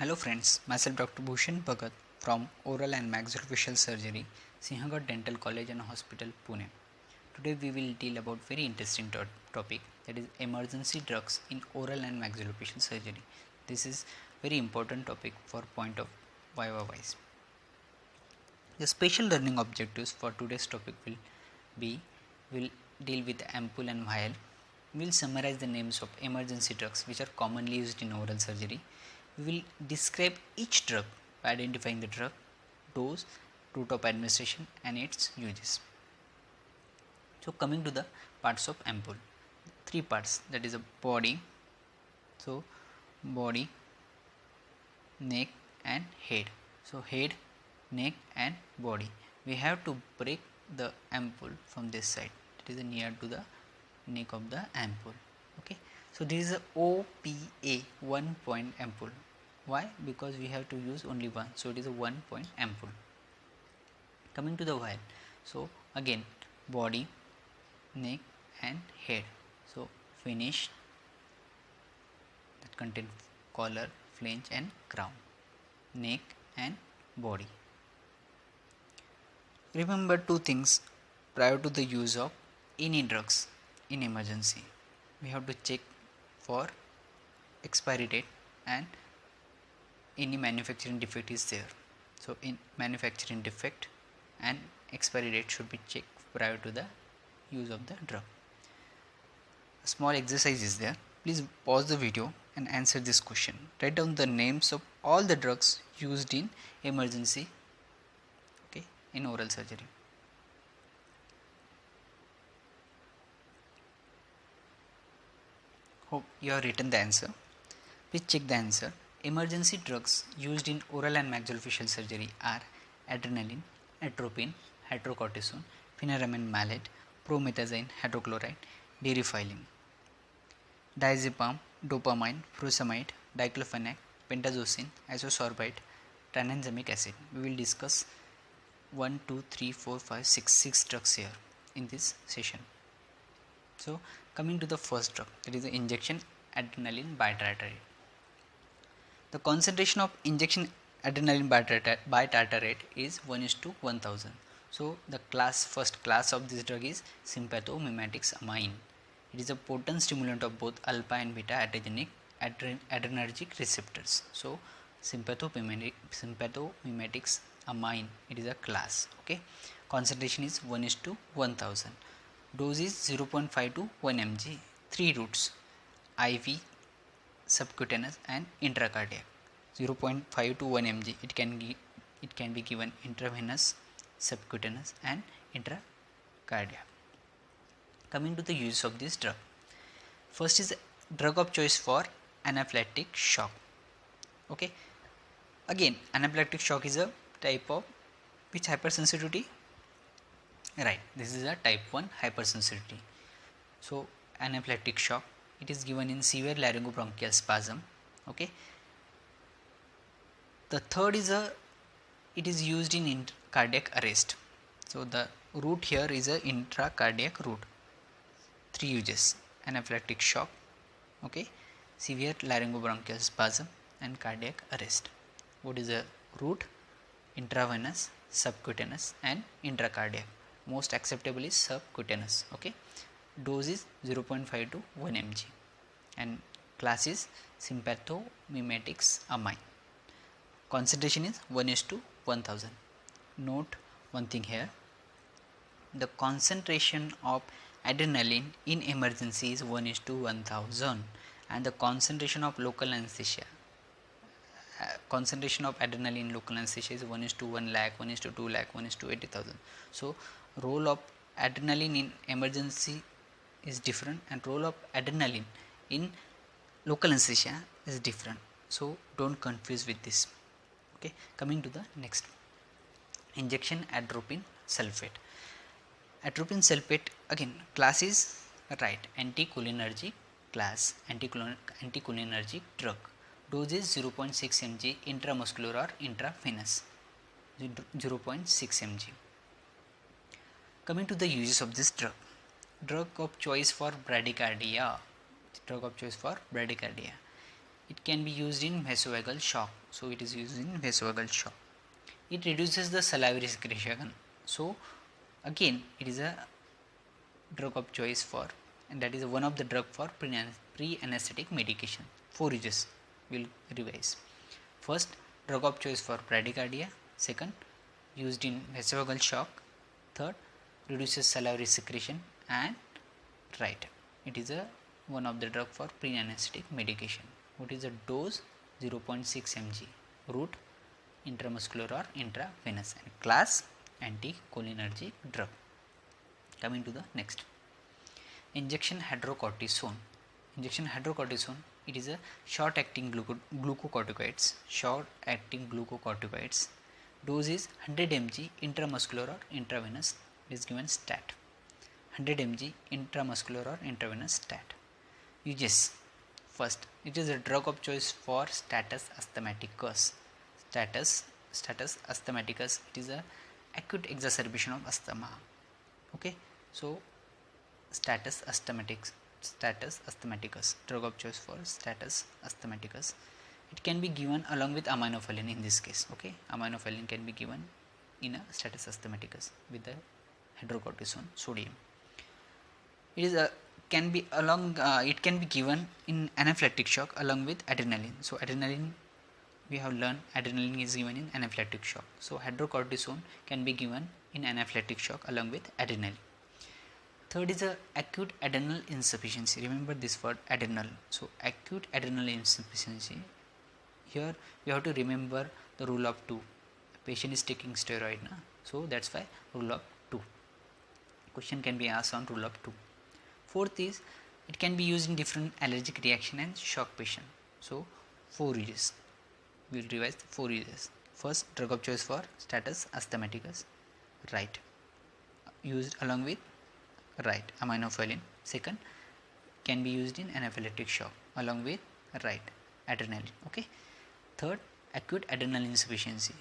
Hello friends, myself Dr. Bhushan Bhagat from Oral and Maxillofacial Surgery, Sinhagad Dental College and Hospital, Pune. Today we will deal about very interesting topic, that is emergency drugs in oral and maxillofacial surgery. This is very important topic for point of Viva wise. The special learning objectives for today's topic will deal with ampoule and vial. We will summarize the names of emergency drugs which are commonly used in oral surgery. We will describe each drug by identifying the drug, dose, route of administration and its uses. So coming to the parts of ampoule, three parts, that is a body, so body, neck and head. So head, neck and body. We have to break the ampoule from this side, it is near to the neck of the ampoule. Okay, so this is a OPA, 1 point ampoule. Why? Because we have to use only one, so it is a 1 point ampoule. Coming to the vial, so again body, neck and head. So finish that contain collar, flange and crown, neck and body. Remember two things prior to the use of any drugs in emergency. We have to check for expiry date and any manufacturing defect is there. So in manufacturing defect and expiry date should be checked prior to the use of the drug. A small exercise is there. Please pause the video and answer this question. Write down the names of all the drugs used in emergency, okay, in oral surgery. Hope you have written the answer. Please check the answer. Emergency drugs used in oral and maxillofacial surgery are adrenaline, atropine, hydrocortisone, phenyramine maleate, promethazine hydrochloride, deriphylline, diazepam, dopamine, furosemide, diclofenac, pentazocine, isosorbide, tranexamic acid. We will discuss 1, 2, 3, 4, 5, 6 drugs here in this session. So coming to the first drug, that is the injection adrenaline bitartrate. The concentration of injection adrenaline bitartrate is 1:1000. So the first class of this drug is sympathomimetics amine. It is a potent stimulant of both alpha and beta adrenergic receptors. So sympathomimetics amine, it is a class. Okay, concentration is 1:1000. Dose is 0.5 to 1 mg. 3 routes: IV, subcutaneous and intracardiac. 0.5 to 1 mg, it can be given intravenous, subcutaneous and intracardiac. Coming to the use of this drug, first is drug of choice for anaphylactic shock. Okay, again anaphylactic shock is a type of which hypersensitivity, right? This is a type 1 hypersensitivity. So anaphylactic shock, it is given in severe laryngobronchial spasm. Okay, the third is it is used in cardiac arrest. So the route here is a intracardiac route. 3 uses: anaphylactic shock, okay, severe laryngobronchial spasm and cardiac arrest. What is the route? Intravenous, subcutaneous and intracardiac. Most acceptable is subcutaneous. Okay, dose is 0.5 to 1 mg and class is sympathomimetics amine. Concentration is 1:1000. Note one thing here, the concentration of adrenaline in emergency is 1:1000 and the concentration of local anesthesia, concentration of adrenaline in local anesthesia is 1:1 lakh, 1:2 lakh, 1:80,000. So role of adrenaline in emergency is different and role of adrenaline in local anesthesia is different. So don't confuse with this. Okay, coming to the next, injection atropine sulfate. Atropine sulfate, again class is right, anticholinergic class, anticholinergic drug. Dose is 0.6 mg intramuscular or intravenous, 0.6 mg. Coming to the uses of this drug, drug of choice for bradycardia, It can be used in vasovagal shock. So it is used in vasovagal shock. It reduces the salivary secretion. So again, it is a drug of choice for, and that is one of the drug for pre-anesthetic medication. 4 uses will revise. First, drug of choice for bradycardia. Second, used in vasovagal shock. Third, reduces salivary secretion. And right, it is a one of the drug for pre-anesthetic medication. What is the dose? 0.6 mg. Route, intramuscular or intravenous. And class, anticholinergic drug. Coming to the next, injection hydrocortisone. Injection hydrocortisone, it is a short acting glucocorticoids. Short acting glucocorticoids. Dose is 100 mg intramuscular or intravenous. It is given stat. 100 mg intramuscular or intravenous stat. Uses. First, it is a drug of choice for status asthmaticus. Status asthmaticus, it is a acute exacerbation of asthma. Okay, so status asthmaticus, drug of choice for status asthmaticus. It can be given along with aminophylline in this case. Okay, aminophylline can be given in a status asthmaticus with the hydrocortisone sodium. It is a can be along. It can be given in anaphylactic shock along with adrenaline. So adrenaline, we have learned adrenaline is given in anaphylactic shock. So hydrocortisone can be given in anaphylactic shock along with adrenaline. Third is a acute adrenal insufficiency. Remember this word adrenal. So acute adrenal insufficiency. Here we have to remember the rule of 2. The patient is taking steroid, na? So that's why rule of 2. Question can be asked on rule of 2. Fourth is it can be used in different allergic reaction and shock patient. So 4 uses. We will revise the 4 uses. First, drug of choice for status asthmaticus. Right. Used along with right aminophylline. Second, can be used in anaphylactic shock along with right adrenaline. Okay. Third, acute adrenal insufficiency.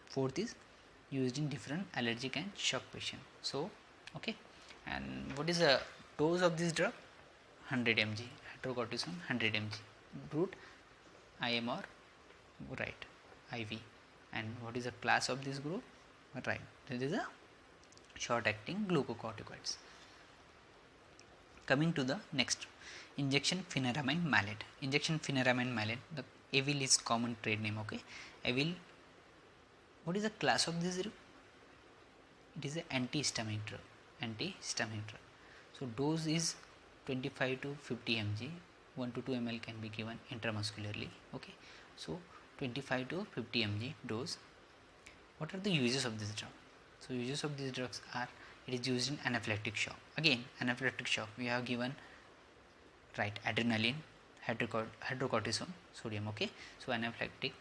Fourth is used in different allergic and shock patient. So okay, and what is the dose of this drug? 100 mg hydrocortisone, 100 mg. Route IM or right IV. And what is the class of this group? Right, this is a short acting glucocorticoids. Coming to the next, injection pheneramine maleate. Injection pheneramine maleate, the Avil is common trade name. Okay, Avil. What is the class of this drug? It is an antihistaminic drug. Antihistaminic drug. So dose is 25 to 50 mg. 1 to 2 ml can be given intramuscularly. Okay, so 25 to 50 mg dose. What are the uses of this drug? So uses of these drugs are, it is used in anaphylactic shock. Again, anaphylactic shock, we have given right adrenaline, hydrocortisone, sodium. Okay, so anaphylactic,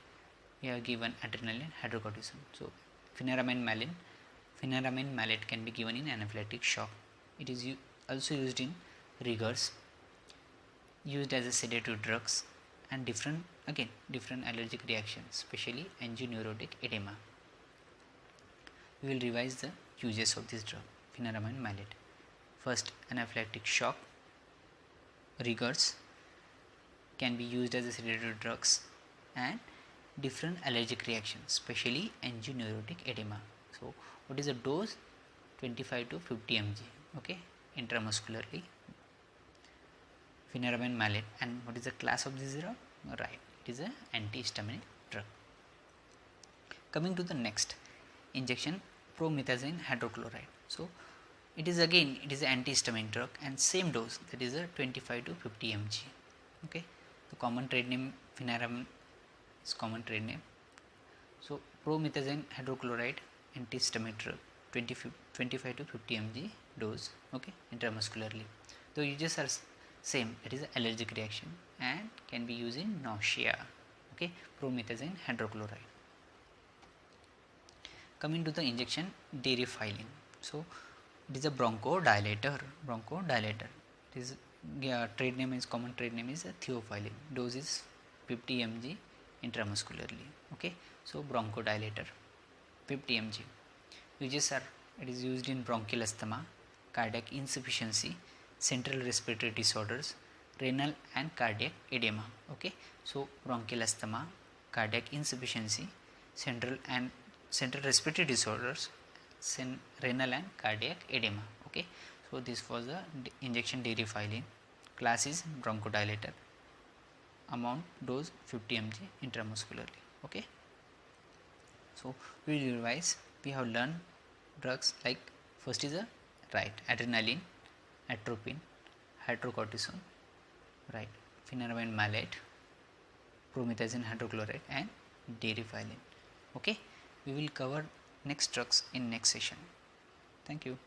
we have given adrenaline, hydrocortisone. So pheneramine maleate can be given in anaphylactic shock. It is also used in rigors, used as a sedative drugs, and different allergic reactions, especially angineurotic edema. We will revise the uses of this drug, pheneramine maleate. First, anaphylactic shock, rigors, can be used as a sedative drugs, and different allergic reactions, especially angineurotic edema. So what is the dose? 25 to 50 mg. Okay, intramuscularly, pheneramine maleate. And what is the class of this drug? Right, it is an antihistaminic drug. Coming to the next, injection promethazine hydrochloride. So it is again, it is an antihistaminic drug and same dose, that is a 25 to 50 mg. Okay, the common trade name pheneramine is common trade name. So promethazine hydrochloride antihistaminic drug, 25 to 50 mg dose. Okay, intramuscularly. The uses are same, it is an allergic reaction and can be used in nausea. Okay, promethazine hydrochloride. Coming to the injection darifyline. So it is a bronchodilator. It is trade name is common trade name is theophylline. Dose is 50 mg intramuscularly. Okay, so bronchodilator, 50 mg. Uses are, it is used in bronchial asthma, cardiac insufficiency, central respiratory disorders, renal and cardiac edema. Okay, so bronchial asthma, cardiac insufficiency, central respiratory disorders, renal and cardiac edema. Okay, so this was the injection deriphylline. Class is bronchodilator. Amount dose 50 mg intramuscularly. Okay, so we will revise. We have learned drugs like, first is a adrenaline, atropine, hydrocortisone, right, phentermine malate, promethazine hydrochloride and deriphylline. Okay, we will cover next drugs in next session. Thank you.